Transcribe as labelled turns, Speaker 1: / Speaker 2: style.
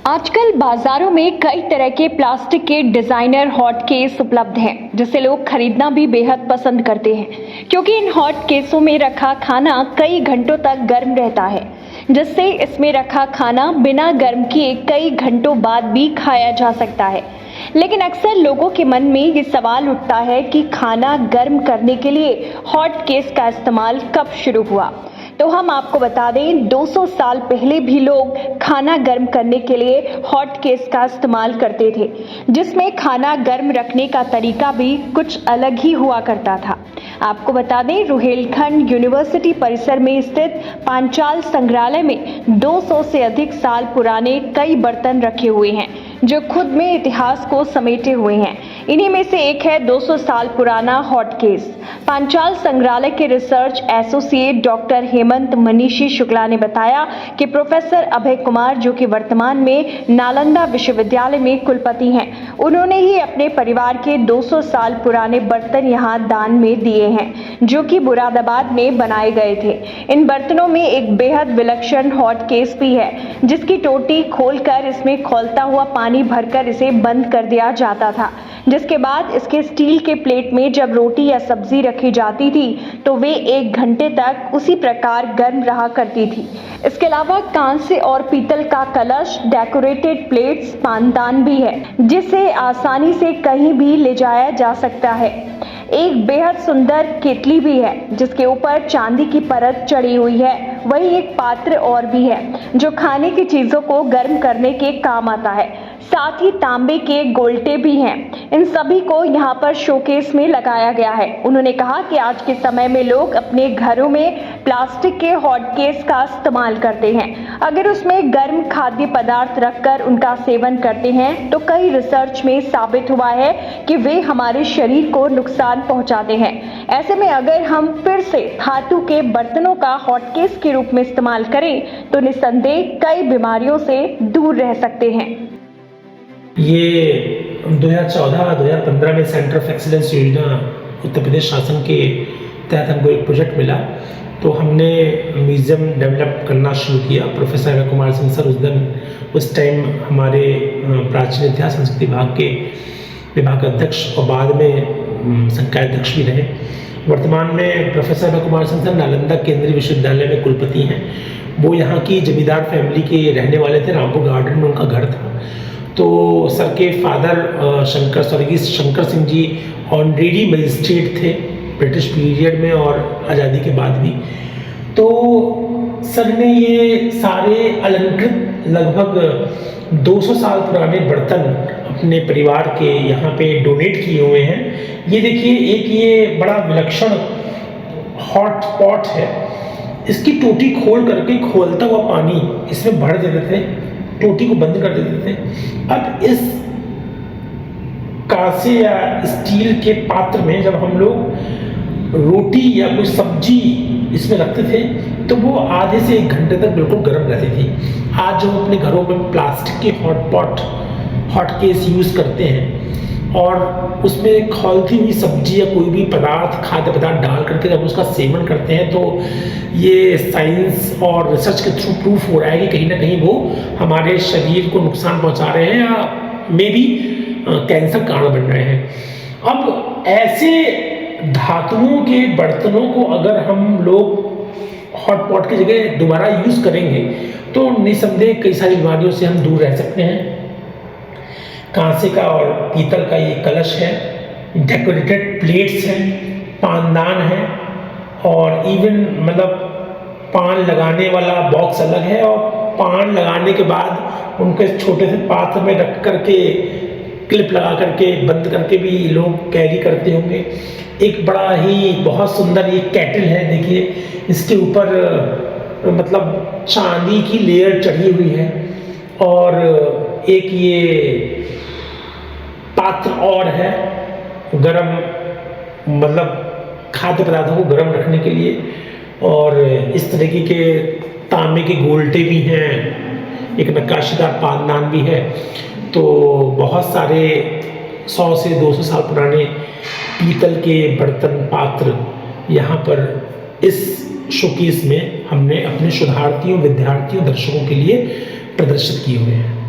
Speaker 1: आजकल बाजारों में कई तरह के प्लास्टिक के डिजाइनर हॉट केस उपलब्ध हैं, जिसे लोग खरीदना भी बेहद पसंद करते हैं, क्योंकि इन हॉट केसों में रखा खाना कई घंटों तक गर्म रहता है, जिससे इसमें रखा खाना बिना गर्म किए कई घंटों बाद भी खाया जा सकता है। लेकिन अक्सर लोगों के मन में ये सवाल उठता है कि खाना गर्म करने के लिए हॉट केस का इस्तेमाल कब शुरू हुआ। तो हम आपको बता दें, 200 साल पहले भी लोग खाना गर्म करने के लिए हॉट केस का इस्तेमाल करते थे, जिसमें खाना गर्म रखने का तरीका भी कुछ अलग ही हुआ करता था। आपको बता दें, रुहेलखंड यूनिवर्सिटी परिसर में स्थित पांचाल संग्रहालय में 200 से अधिक साल पुराने कई बर्तन रखे हुए हैं, जो खुद में इतिहास को समेटे हुए हैं। इन्हीं में से एक है 200 साल पुराना हॉट केस। पांचाल संग्रहालय के रिसर्च एसोसिएट डॉक्टर हेमंत मनीषी शुक्ला ने बताया कि प्रोफेसर अभय कुमार, जो कि वर्तमान में नालंदा विश्वविद्यालय में कुलपति हैं, उन्होंने ही अपने परिवार के 200 साल पुराने बर्तन यहाँ दान में दिए हैं, जो कि मुरादाबाद में बनाए गए थे। इन बर्तनों में एक बेहद विलक्षण हॉट केस भी है, जिसकी टोटी खोलकर इसमें खौलता हुआ पानी भरकर इसे बंद कर दिया जाता था, जिसके बाद इसके स्टील के प्लेट में जब रोटी या सब्जी रखी जाती थी तो वे 1 घंटे तक उसी प्रकार गर्म रहा करती थी। इसके अलावा कांस्य और पीतल का कलश, डेकोरेटेड प्लेट्स, पानदान भी है, जिसे आसानी से कहीं भी ले जाया जा सकता है। एक बेहद सुंदर केतली भी है, जिसके ऊपर चांदी की परत चढ़ी हुई है। वही एक पात्र और भी है, जो खाने की चीजों को गर्म करने के काम आता है। साथ ही तांबे के गोल्टे भी हैं। इन सभी को यहाँ पर शोकेस में लगाया गया है। उन्होंने कहा कि आज के समय में लोग अपने घरों में प्लास्टिक के हॉट केस का इस्तेमाल करते हैं। अगर उसमें गर्म खाद्य पदार्थ रखकर उनका सेवन करते हैं तो कई रिसर्च में साबित हुआ है कि वे हमारे शरीर को नुकसान पहुंचाते हैं। ऐसे में अगर हम फिर से धातु के बर्तनों का हॉट केस के रूप में इस्तेमाल करें तो निस्संदेह कई बीमारियों से दूर रह सकते हैं।
Speaker 2: ये 2014-2015 में सेंटर ऑफ एक्सीलेंस योजना उत्तर प्रदेश शासन के तहत हमको एक प्रोजेक्ट मिला, तो हमने म्यूज़ियम डेवलप करना शुरू किया। प्रोफेसर अभय कुमार सिंह सर उस टाइम हमारे प्राचीन इतिहास संस्कृति विभाग के विभाग अध्यक्ष और बाद में संकाय अध्यक्ष भी रहे। वर्तमान में प्रोफेसर अभय कुमार सिंह सर नालंदा केंद्रीय विश्वविद्यालय में कुलपति हैं। वो यहाँ की जमींदार फैमिली के रहने वाले थे। रामपुर गार्डन में उनका घर था। तो सर के फादर स्वर्गीय शंकर सिंह जी ऑनरेडी मजिस्ट्रेट थे ब्रिटिश पीरियड में और आज़ादी के बाद भी। तो सर ने ये सारे अलंकृत लगभग 200 साल पुराने बर्तन अपने परिवार के यहाँ पे डोनेट किए हुए हैं। ये देखिए, एक ये बड़ा विलक्षण हॉट पॉट है। इसकी टोटी खोल करके खोलता हुआ पानी इसमें भर देते थे, टोटी को बंद कर देते थे। अब इस कांसे या स्टील के पात्र में जब हम लोग रोटी या कोई सब्जी इसमें रखते थे तो वो आधे से 1 घंटे तक बिल्कुल गर्म रहती थी। आज जो अपने घरों में प्लास्टिक के हॉट केस यूज़ करते हैं और उसमें खौलती हुई सब्जी या कोई भी खाद्य पदार्थ डाल करके जब उसका सेवन करते हैं तो ये साइंस और रिसर्च के थ्रू प्रूफ हो रहा है कि कहीं ना कहीं वो हमारे शरीर को नुकसान पहुंचा रहे हैं या मे बी कैंसर कारण बन रहे हैं। अब ऐसे धातुओं के बर्तनों को अगर हम लोग हॉट पॉट की जगह दोबारा यूज़ करेंगे तो निसंदेह कई सारी बीमारियों से हम दूर रह सकते हैं। कांसे का और पीतल का ये कलश है, डेकोरेटेड प्लेट्स हैं, पानदान है और इवन मतलब पान लगाने वाला बॉक्स अलग है और पान लगाने के बाद उनके छोटे से पात्र में रख करके क्लिप लगा करके बंद करके भी लोग कैरी करते होंगे। एक बड़ा ही बहुत सुंदर ये कैटल है, देखिए इसके ऊपर मतलब चांदी की लेयर चढ़ी हुई है और एक ये पात्र और है गरम मतलब खाद्य पदार्थों को गर्म रखने के लिए। और इस तरीके के तांबे के गोल्टे भी हैं, एक नक्काशीदार पानदान भी है। तो बहुत सारे 100 से 200 साल पुराने पीतल के बर्तन पात्र यहाँ पर इस शोकेस में हमने अपने शोधार्थियों, विद्यार्थियों, दर्शकों के लिए प्रदर्शित किए हुए हैं।